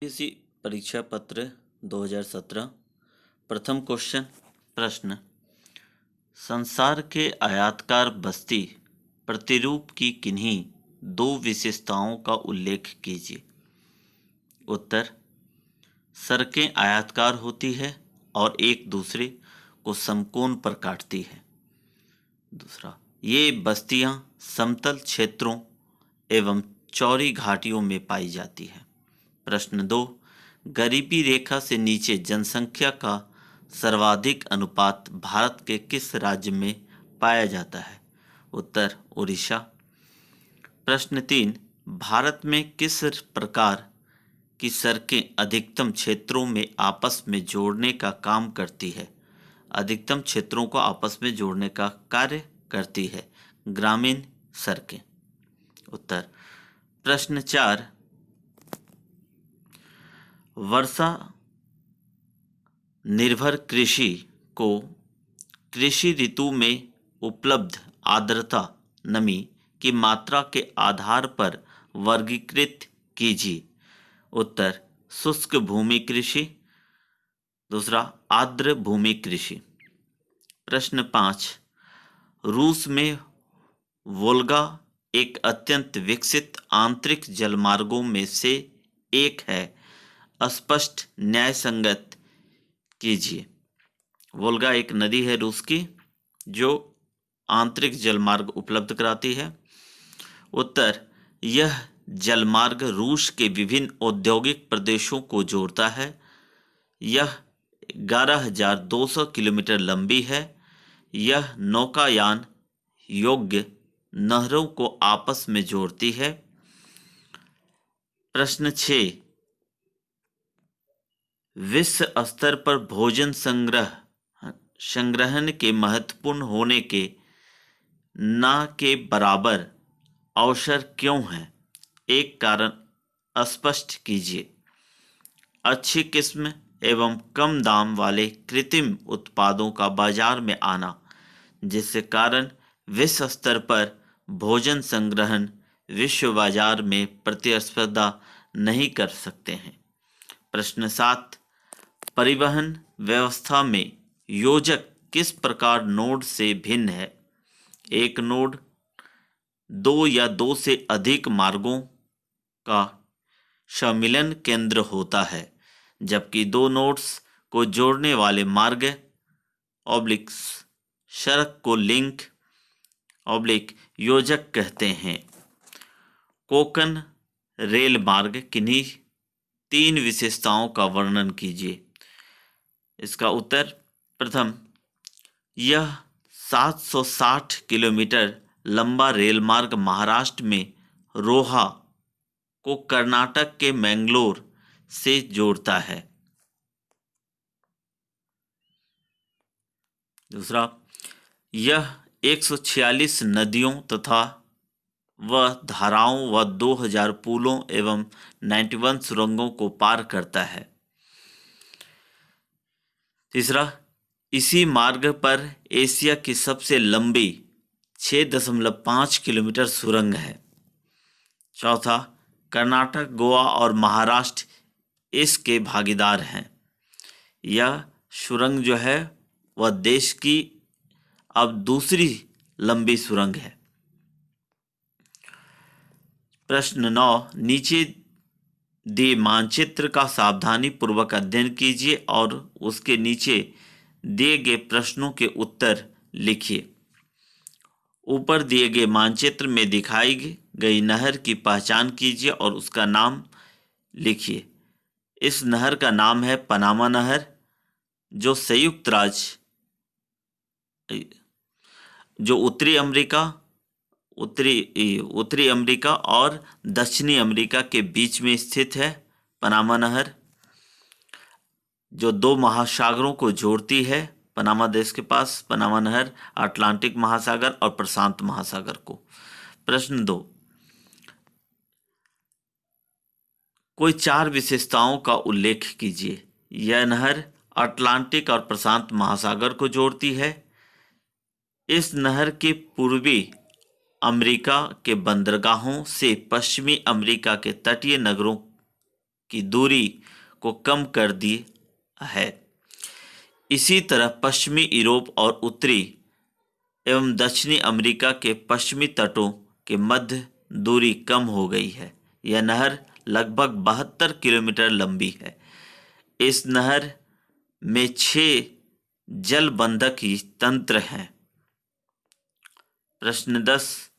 UPSC परीक्षा पत्र 2017 प्रथम क्वेश्चन। प्रश्न, संसार के आयताकार बस्ती प्रतिरूप की किन्हीं दो विशेषताओं का उल्लेख कीजिए। उत्तर, सड़कें आयताकार होती है और एक दूसरे को समकोण पर काटती है। दूसरा, ये बस्तियां समतल क्षेत्रों एवं चौड़ी घाटियों में पाई जाती है। प्रश्न 2, गरीबी रेखा से नीचे जनसंख्या का सर्वाधिक अनुपात भारत के किस राज्य में पाया जाता है। उत्तर, उड़ीसा। प्रश्न 3, भारत में किस प्रकार की सड़कें अधिकतम क्षेत्रों में आपस में जोड़ने का काम करती है। अधिकतम क्षेत्रों को आपस में जोड़ने का कार्य करती है। ग्रामीण सड़कें। उत्तर। प्रश्न 4, वर्षा निर्भर कृषि को कृषि ऋतु में उपलब्ध आर्द्रता नमी की मात्रा के आधार पर वर्गीकृत कीजिए। उत्तर, शुष्क भूमि कृषि। दूसरा, आर्द्र भूमि कृषि। प्रश्न 5, रूस में वोल्गा एक अत्यंत विकसित आंतरिक जलमार्गों में से एक है। स्पष्ट न्याय संगत कीजिए। वोल्गा एक नदी है रूस की जो आंतरिक जलमार्ग उपलब्ध कराती है। उत्तर, यह जलमार्ग रूस के विभिन्न औद्योगिक प्रदेशों को जोड़ता है। यह 11,200 किलोमीटर लंबी है। यह नौकायान योग्य नहरों को आपस में जोड़ती है। प्रश्न 6, विश्व स्तर पर भोजन संग्रहण के महत्वपूर्ण होने के ना के बराबर अवसर क्यों है। एक कारण स्पष्ट कीजिए। अच्छी किस्म एवं कम दाम वाले कृत्रिम उत्पादों का बाजार में आना, जिसके कारण विश्व स्तर पर भोजन संग्रहण विश्व बाजार में प्रतिस्पर्धा नहीं कर सकते हैं। प्रश्न 7, परिवहन व्यवस्था में योजक किस प्रकार नोड से भिन्न है। एक नोड दो या दो से अधिक मार्गों का सम्मिलन केंद्र होता है, जबकि दो नोड्स को जोड़ने वाले मार्ग सड़क को लिंक योजक कहते हैं। कोंकण रेल मार्ग किन्हीं तीन विशेषताओं का वर्णन कीजिए। इसका उत्तर, प्रथम, यह 760 किलोमीटर लंबा रेल मार्ग महाराष्ट्र में रोहा को कर्नाटक के मैंगलोर से जोड़ता है। दूसरा, यह 146 नदियों तथा धाराओं व 2000 पुलों एवं 91 सुरंगों को पार करता है। तीसरा, इसी मार्ग पर एशिया की सबसे लंबी 6.5 किलोमीटर सुरंग है। चौथा, कर्नाटक, गोवा और महाराष्ट्र इसके भागीदार हैं। यह सुरंग जो है वह देश की अब दूसरी लंबी सुरंग है। प्रश्न 9, नीचे दिए मानचित्र का सावधानी पूर्वक अध्ययन कीजिए और उसके नीचे दिए गए प्रश्नों के उत्तर लिखिए। ऊपर दिए गए मानचित्र में दिखाई गई नहर की पहचान कीजिए और उसका नाम लिखिए। इस नहर का नाम है पनामा नहर, जो संयुक्त राज्य जो उत्तरी अमेरिका और दक्षिणी अमेरिका के बीच में स्थित है। पनामा नहर जो दो महासागरों को जोड़ती है। पनामा देश के पास पनामा नहर अटलांटिक महासागर और प्रशांत महासागर को। प्रश्न 2, कोई चार विशेषताओं का उल्लेख कीजिए। यह नहर अटलांटिक और प्रशांत महासागर को जोड़ती है। इस नहर के पूर्वी अमेरिका के बंदरगाहों से पश्चिमी अमेरिका के तटीय नगरों की दूरी को कम कर दी है। इसी तरह पश्चिमी यूरोप और उत्तरी एवं दक्षिणी अमेरिका के पश्चिमी तटों के मध्य दूरी कम हो गई है। यह नहर लगभग 72 किलोमीटर लंबी है। इस नहर में 6 जलबंधक तंत्र हैं। प्रश्न 10,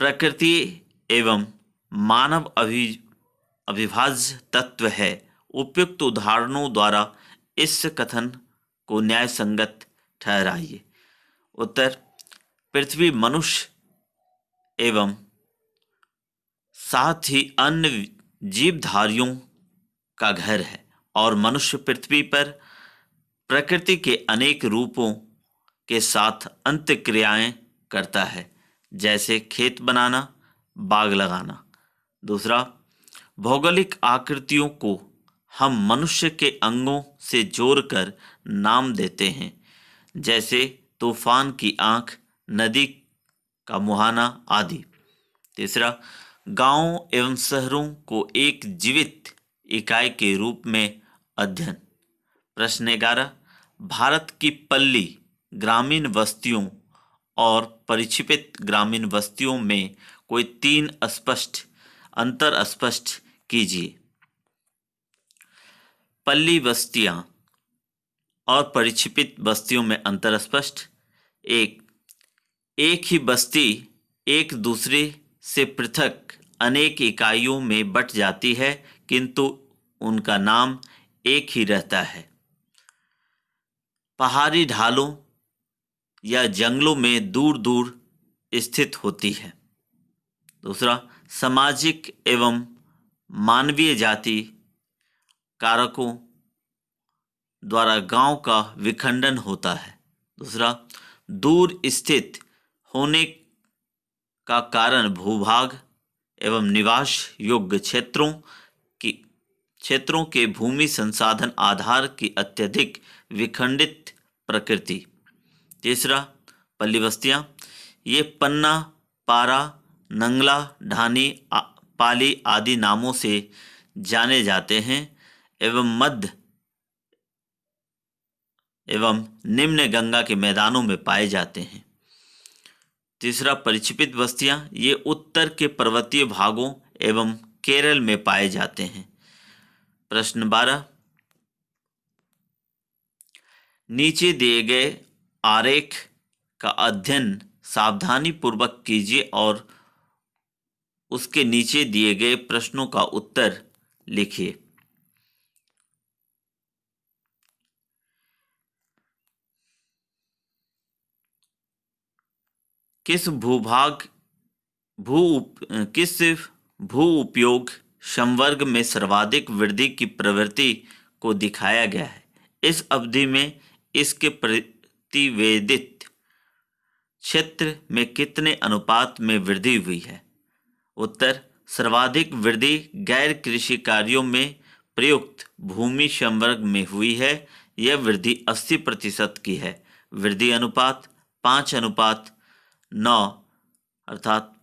प्रकृति एवं मानव अविभाज्य तत्व है। उपयुक्त उदाहरणों द्वारा इस कथन को न्याय संगत ठहराइए। उत्तर, पृथ्वी मनुष्य एवं साथ ही अन्य जीवधारियों का घर है और मनुष्य पृथ्वी पर प्रकृति के अनेक रूपों के साथ अंत्य क्रियाएं करता है, जैसे खेत बनाना, बाग लगाना। दूसरा, भौगोलिक आकृतियों को हम मनुष्य के अंगों से जोड़कर नाम देते हैं, जैसे तूफान की आंख, नदी का मुहाना आदि। तीसरा, गांवों एवं शहरों को एक जीवित इकाई के रूप में अध्ययन। प्रश्न 11, भारत की पल्ली ग्रामीण बस्तियों और परिक्षेपित ग्रामीण बस्तियों में कोई 3 स्पष्ट अंतर स्पष्ट कीजिए। पल्ली बस्तियां और परिक्षेपित बस्तियों में अंतर स्पष्ट। एक ही बस्ती एक दूसरे से पृथक अनेक इकाइयों में बट जाती है, किंतु उनका नाम एक ही रहता है। पहाड़ी ढालों या जंगलों में दूर दूर स्थित होती है। दूसरा, सामाजिक एवं मानवीय जाति कारकों द्वारा गांव का विखंडन होता है। दूसरा, दूर स्थित होने का कारण भूभाग एवं निवास योग्य क्षेत्रों के भूमि संसाधन आधार की अत्यधिक विखंडित प्रकृति। तीसरा, पल्ली बस्तियां ये पन्ना, पारा, नंगला, ढानी, पाली आदि नामों से जाने जाते हैं एवं मध्य एवं निम्न गंगा के मैदानों में पाए जाते हैं। तीसरा, परिक्षेपित बस्तियां ये उत्तर के पर्वतीय भागों एवं केरल में पाए जाते हैं। प्रश्न 12, नीचे दिए गए आरेख का अध्ययन सावधानी पूर्वक कीजिए और उसके नीचे दिए गए प्रश्नों का उत्तर लिखिए। किस भू उपयोग संवर्ग में सर्वाधिक वृद्धि की प्रवृत्ति को दिखाया गया है? इस अवधि में इसके प्रतिवेदित क्षेत्र में कितने अनुपात में वृद्धि हुई है? उत्तर, सर्वाधिक वृद्धि गैर कृषि कार्यों में प्रयुक्त भूमि संवर्ग में हुई है। यह वृद्धि 80% की है। वृद्धि अनुपात 5:9 अर्थात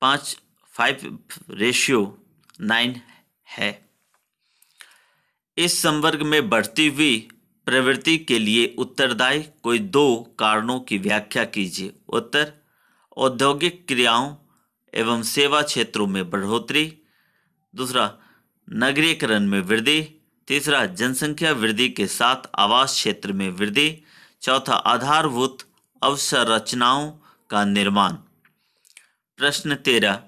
5:9 है। इस संवर्ग में बढ़ती हुई प्रवृत्ति के लिए उत्तरदायी कोई 2 कारणों की व्याख्या कीजिए। उत्तर, औद्योगिक क्रियाओं एवं सेवा क्षेत्रों में बढ़ोतरी। दूसरा, नगरीकरण में वृद्धि। तीसरा, जनसंख्या वृद्धि के साथ आवास क्षेत्र में वृद्धि। चौथा, आधारभूत अवसंरचनाओं का निर्माण। प्रश्न 13,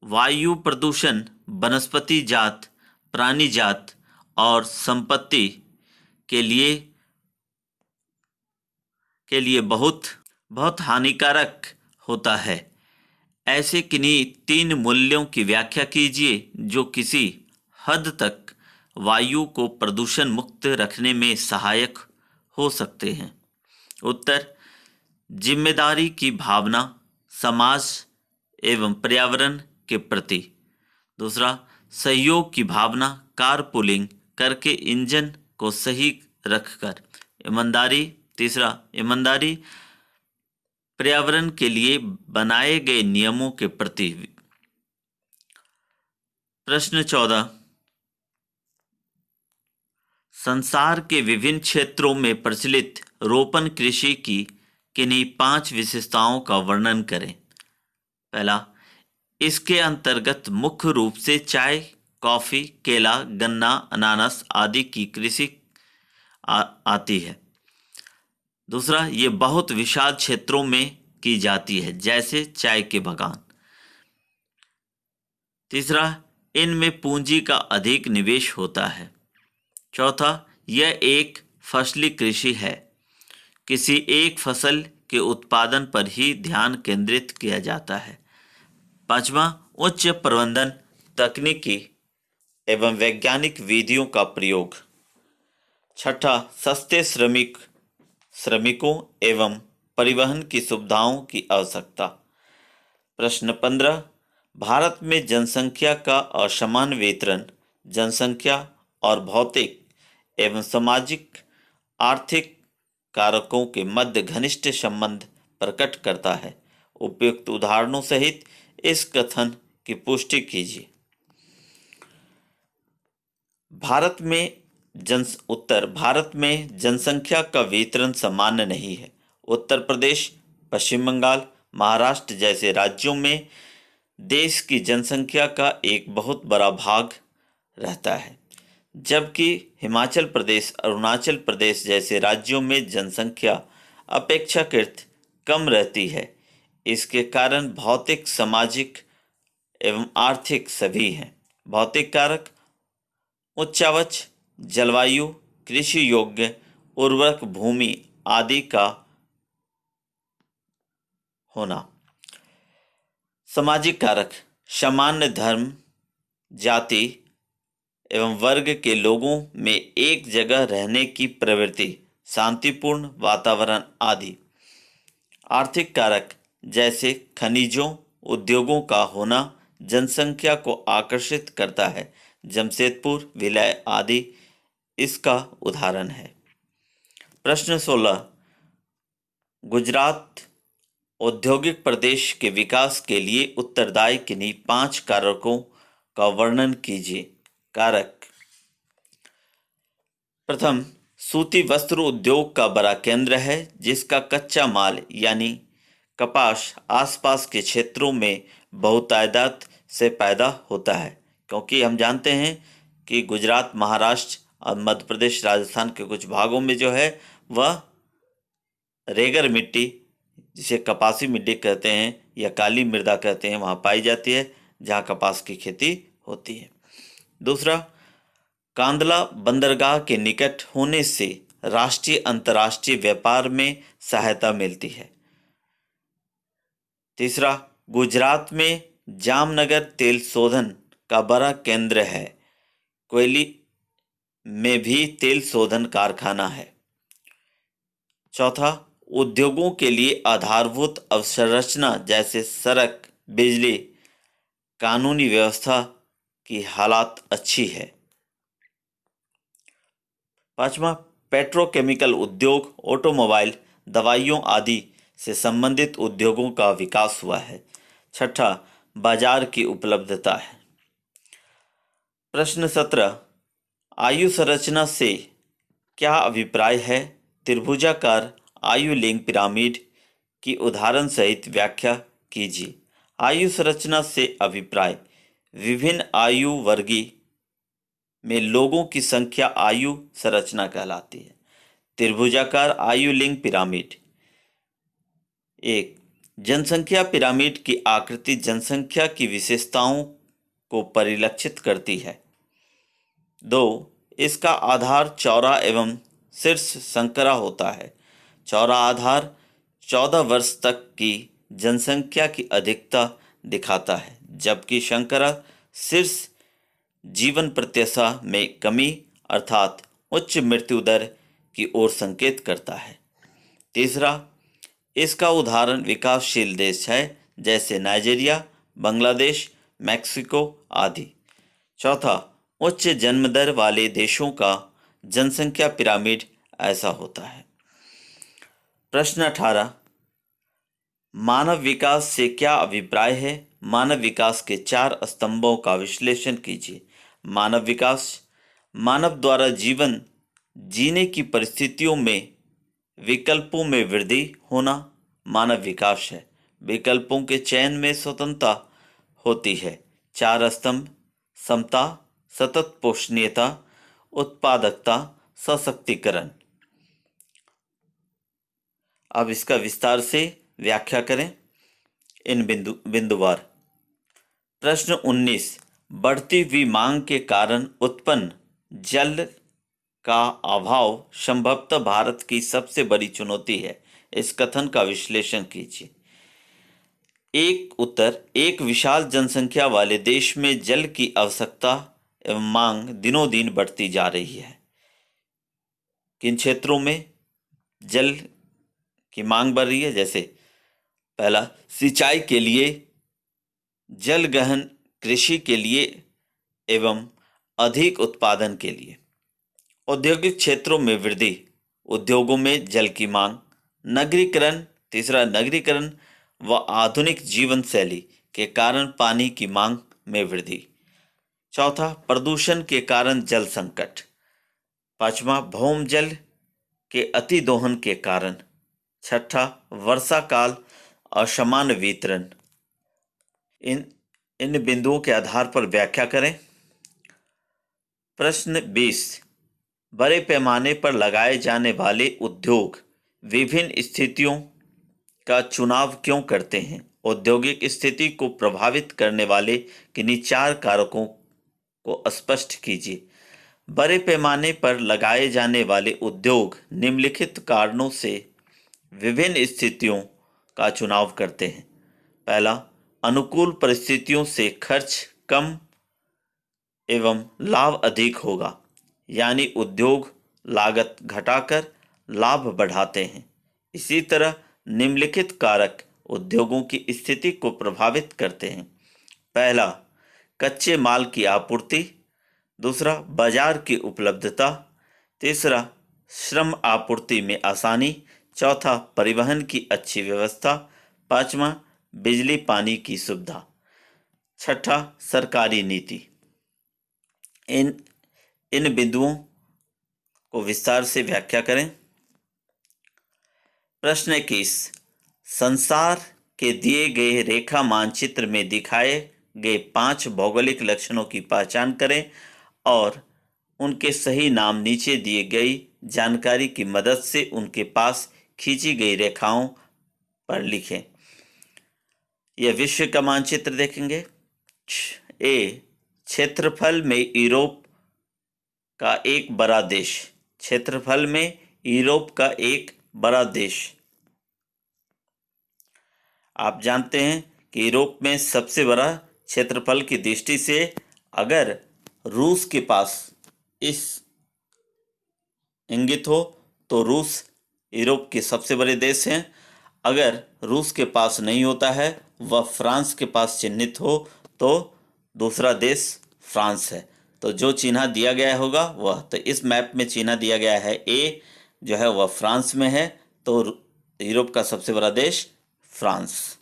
वायु प्रदूषण वनस्पति जात, प्राणी जात और संपत्ति के लिए बहुत हानिकारक होता है। ऐसे किन्हीं 3 मूल्यों की व्याख्या कीजिए जो किसी हद तक वायु को प्रदूषण मुक्त रखने में सहायक हो सकते हैं। उत्तर, जिम्मेदारी की भावना समाज एवं पर्यावरण के प्रति। दूसरा, सहयोग की भावना कारपूलिंग करके इंजन को सही रखकर। ईमानदारी। तीसरा, ईमानदारी पर्यावरण के लिए बनाए गए नियमों के प्रति। प्रश्न 14, संसार के विभिन्न क्षेत्रों में प्रचलित रोपण कृषि की किन्हीं 5 विशेषताओं का वर्णन करें। पहला, इसके अंतर्गत मुख्य रूप से चाय, कॉफी, केला, गन्ना, अनानास आदि की कृषि आती है। दूसरा, ये बहुत विशाल क्षेत्रों में की जाती है, जैसे चाय के बागान। तीसरा, इनमें पूंजी का अधिक निवेश होता है। चौथा, यह एक फसली कृषि है, किसी एक फसल के उत्पादन पर ही ध्यान केंद्रित किया जाता है। पांचवा, उच्च प्रबंधन, तकनीकी एवं वैज्ञानिक विधियों का प्रयोग। छठा, सस्ते श्रमिकों एवं परिवहन की सुविधाओं की आवश्यकता। प्रश्न 15, भारत में जनसंख्या का असमान वितरण जनसंख्या और भौतिक एवं सामाजिक आर्थिक कारकों के मध्य घनिष्ठ संबंध प्रकट करता है। उपयुक्त उदाहरणों सहित इस कथन की पुष्टि कीजिए। उत्तर भारत में जनसंख्या का वितरण सामान्य नहीं है। उत्तर प्रदेश, पश्चिम बंगाल, महाराष्ट्र जैसे राज्यों में देश की जनसंख्या का एक बहुत बड़ा भाग रहता है, जबकि हिमाचल प्रदेश, अरुणाचल प्रदेश जैसे राज्यों में जनसंख्या अपेक्षाकृत कम रहती है। इसके कारण भौतिक, सामाजिक एवं आर्थिक सभी हैं। भौतिक कारक उच्चावच, जलवायु, कृषि योग्य उर्वरक भूमि आदि का होना। सामाजिक कारक सामान्य धर्म, जाति एवं वर्ग के लोगों में एक जगह रहने की प्रवृत्ति, शांतिपूर्ण वातावरण आदि। आर्थिक कारक जैसे खनिजों, उद्योगों का होना जनसंख्या को आकर्षित करता है। जमशेदपुर, विलय आदि इसका उदाहरण है। प्रश्न 16, गुजरात औद्योगिक प्रदेश के विकास के लिए उत्तरदायी किन्हीं 5 कारकों का वर्णन कीजिए। कारक, प्रथम, सूती वस्त्र उद्योग का बड़ा केंद्र है, जिसका कच्चा माल यानी कपास आसपास के क्षेत्रों में बहुतायत से पैदा होता है। क्योंकि हम जानते हैं कि गुजरात, महाराष्ट्र और मध्य प्रदेश, राजस्थान के कुछ भागों में जो है वह रेगर मिट्टी, जिसे कपासी मिट्टी कहते हैं या काली मृदा कहते हैं, वहाँ पाई जाती है, जहाँ कपास की खेती होती है। दूसरा, कांदला बंदरगाह के निकट होने से राष्ट्रीय अंतर्राष्ट्रीय व्यापार में सहायता मिलती है। तीसरा, गुजरात में जामनगर तेल शोधन का बड़ा केंद्र है। कोयली में भी तेल शोधन कारखाना है। चौथा, उद्योगों के लिए आधारभूत अवसंरचना जैसे सड़क, बिजली, कानूनी व्यवस्था की हालत अच्छी है। पांचवा, पेट्रोकेमिकल उद्योग, ऑटोमोबाइल, दवाइयों आदि से संबंधित उद्योगों का विकास हुआ है। छठा, बाजार की उपलब्धता है। प्रश्न 17, आयु संरचना से क्या अभिप्राय है? त्रिभुजाकार आयु लिंग पिरामिड की उदाहरण सहित व्याख्या कीजिए। आयु संरचना से अभिप्राय, विभिन्न आयु वर्गीय में लोगों की संख्या आयु संरचना कहलाती है। त्रिभुजाकार आयु लिंग पिरामिड। 1, जनसंख्या पिरामिड की आकृति जनसंख्या की विशेषताओं को परिलक्षित करती है। 2, इसका आधार चौड़ा एवं शीर्ष संकरा होता है। चौड़ा आधार 14 वर्ष तक की जनसंख्या की अधिकता दिखाता है, जबकि संकरा शीर्ष जीवन प्रत्याशा में कमी अर्थात उच्च मृत्यु दर की ओर संकेत करता है। तीसरा, इसका उदाहरण विकासशील देश है, जैसे नाइजीरिया, बांग्लादेश, मैक्सिको आदि। चौथा, उच्च जन्म दर वाले देशों का जनसंख्या पिरामिड ऐसा होता है। प्रश्न 18, मानव विकास से क्या अभिप्राय है? मानव विकास के 4 स्तंभों का विश्लेषण कीजिए। मानव विकास, मानव द्वारा जीवन जीने की परिस्थितियों में विकल्पों में वृद्धि होना मानव विकास है। विकल्पों के चयन में स्वतंत्रता होती है। चार स्तंभ: समता, सतत पोषणीयता, उत्पादकता, सशक्तिकरण। अब इसका विस्तार से व्याख्या करें इन बिंदुवार। प्रश्न 19, बढ़ती हुई मांग के कारण उत्पन्न जल का अभाव संभवतः भारत की सबसे बड़ी चुनौती है। इस कथन का विश्लेषण कीजिए। उत्तर: एक विशाल जनसंख्या वाले देश में जल की आवश्यकता एवं मांग दिनों दिन बढ़ती जा रही है। किन क्षेत्रों में जल की मांग बढ़ रही है? जैसे पहला, सिंचाई के लिए, जल गहन कृषि के लिए एवं अधिक उत्पादन के लिए। औद्योगिक क्षेत्रों में वृद्धि, उद्योगों में जल की मांग। नगरीकरण, तीसरा, नगरीकरण व आधुनिक जीवन शैली के कारण पानी की मांग में वृद्धि। चौथा, प्रदूषण के कारण जल संकट। पांचवा, भौम जल के अति दोहन के कारण। छठा, वर्षा काल असमान वितरण। इन बिंदुओं के आधार पर व्याख्या करें। प्रश्न 20, बड़े पैमाने पर लगाए जाने वाले उद्योग विभिन्न स्थितियों का चुनाव क्यों करते हैं? औद्योगिक स्थिति को प्रभावित करने वाले किन्हीं चार कारकों को स्पष्ट कीजिए। बड़े पैमाने पर लगाए जाने वाले उद्योग निम्नलिखित कारणों से विभिन्न स्थितियों का चुनाव करते हैं। पहला, अनुकूल परिस्थितियों से खर्च कम एवं लाभ अधिक होगा, यानी उद्योग लागत घटाकर लाभ बढ़ाते हैं। इसी तरह निम्नलिखित कारक उद्योगों की स्थिति को प्रभावित करते हैं। पहला, कच्चे माल की आपूर्ति। दूसरा, बाजार की उपलब्धता। तीसरा, श्रम आपूर्ति में आसानी। चौथा, परिवहन की अच्छी व्यवस्था। पांचवा, बिजली पानी की सुविधा। छठा, सरकारी नीति। इन बिंदुओं को विस्तार से व्याख्या करें। प्रश्न 21, संसार के दिए गए रेखा मानचित्र में दिखाए गए 5 भौगोलिक लक्षणों की पहचान करें और उनके सही नाम नीचे दिए गई जानकारी की मदद से उनके पास खींची गई रेखाओं पर लिखें। यह विश्व का मानचित्र देखेंगे। ए, क्षेत्रफल में यूरोप का एक बड़ा देश। क्षेत्रफल में यूरोप का एक बड़ा देश। आप जानते हैं कि यूरोप में सबसे बड़ा क्षेत्रफल की दृष्टि से अगर रूस के पास इस इंगित हो तो रूस यूरोप के सबसे बड़े देश हैं। अगर रूस के पास नहीं होता है, वह फ्रांस के पास चिन्हित हो तो दूसरा देश फ्रांस है। तो जो चिन्ह दिया गया होगा वह, तो इस मैप में चिन्ह दिया गया है ए जो है वह फ्रांस में है, तो यूरोप का सबसे बड़ा देश फ्रांस।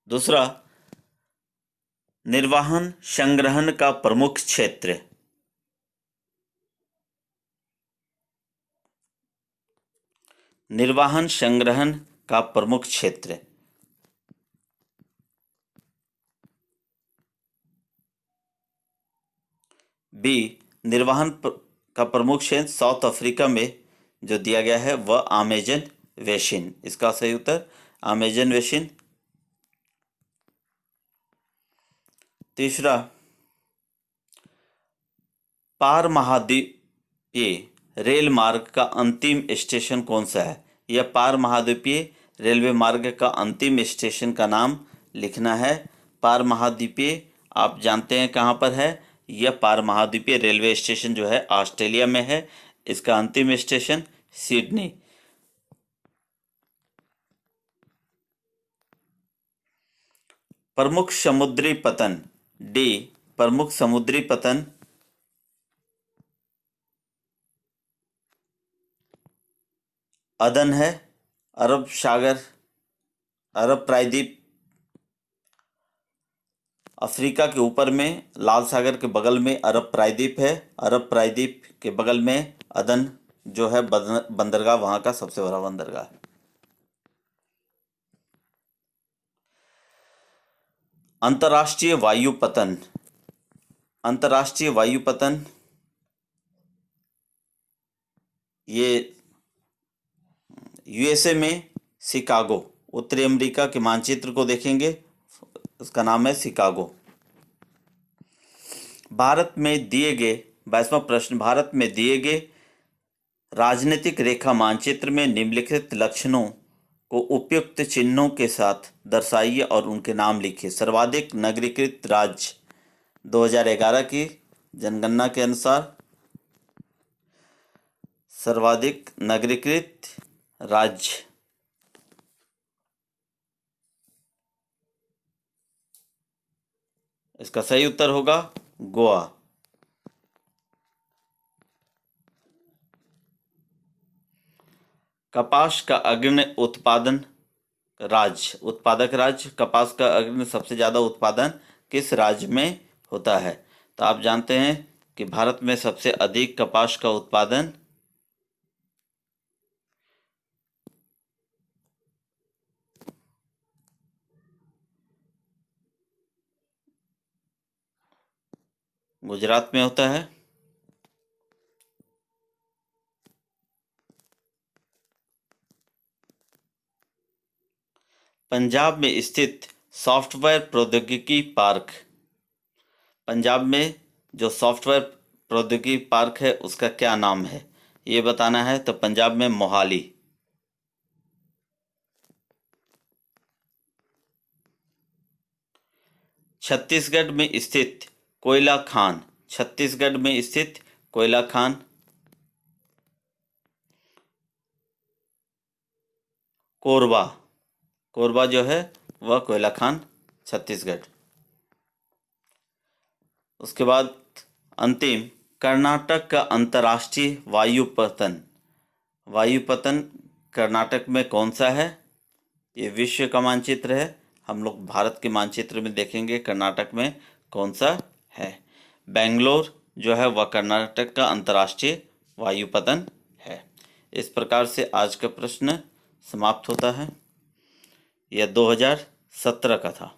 दूसरा, निर्वहन संग्रहण का प्रमुख क्षेत्र। निर्वहन संग्रहण का प्रमुख क्षेत्र। बी, निर्वहन का प्रमुख क्षेत्र साउथ अफ्रीका में जो दिया गया है वह अमेजन बेसिन। इसका सही उत्तर अमेजन बेसिन। तीसरा, पार महाद्वीपीय रेल मार्ग का अंतिम स्टेशन कौन सा है? यह पार महाद्वीपीय रेलवे मार्ग का अंतिम स्टेशन का नाम लिखना है। पार महाद्वीपीय आप जानते हैं कहाँ पर है? यह पार महाद्वीपीय रेलवे स्टेशन जो है ऑस्ट्रेलिया में है। इसका अंतिम स्टेशन सिडनी। प्रमुख समुद्री पतन। डी, प्रमुख समुद्री पतन अदन है, अरब सागर, अरब प्रायद्वीप अफ्रीका के ऊपर में लाल सागर के बगल में अरब प्रायद्वीप है। अरब प्रायद्वीप के बगल में अदन जो है बंदरगाह, वहाँ का सबसे बड़ा बंदरगाह है। अंतर्राष्ट्रीय वायु पतन। अंतर्राष्ट्रीय वायु पतन ये यूएसए में शिकागो, उत्तरी अमेरिका के मानचित्र को देखेंगे, उसका नाम है शिकागो। भारत में दिए गए 22वां प्रश्न, भारत में दिए गए राजनीतिक रेखा मानचित्र में निम्नलिखित लक्षणों को उपयुक्त चिन्हों के साथ दर्शाइए और उनके नाम लिखिए। सर्वाधिक नगरीकृत राज्य 2011 की जनगणना के अनुसार सर्वाधिक नगरीकृत राज्य इसका सही उत्तर होगा गोवा। कपास का अग्रणी उत्पादक राज्य, कपास का अग्रणी सबसे ज्यादा उत्पादन किस राज्य में होता है? तो आप जानते हैं कि भारत में सबसे अधिक कपास का उत्पादन गुजरात में होता है। पंजाब में स्थित सॉफ्टवेयर प्रौद्योगिकी पार्क, पंजाब में जो सॉफ्टवेयर प्रौद्योगिकी पार्क है उसका क्या नाम है, ये बताना है। तो पंजाब में मोहाली। छत्तीसगढ़ में स्थित कोयला खान, छत्तीसगढ़ में स्थित कोयला खान कोरबा, कोरबा जो है वह कोयला खान छत्तीसगढ़। उसके बाद अंतिम, कर्नाटक का अंतर्राष्ट्रीय वायुपतन, वायुपतन कर्नाटक में कौन सा है? ये विश्व का मानचित्र है, हम लोग भारत के मानचित्र में देखेंगे कर्नाटक में कौन सा है। बेंगलोर जो है वह कर्नाटक का अंतर्राष्ट्रीय वायुपतन है। इस प्रकार से आज का प्रश्न समाप्त होता है। यह 2017 का था।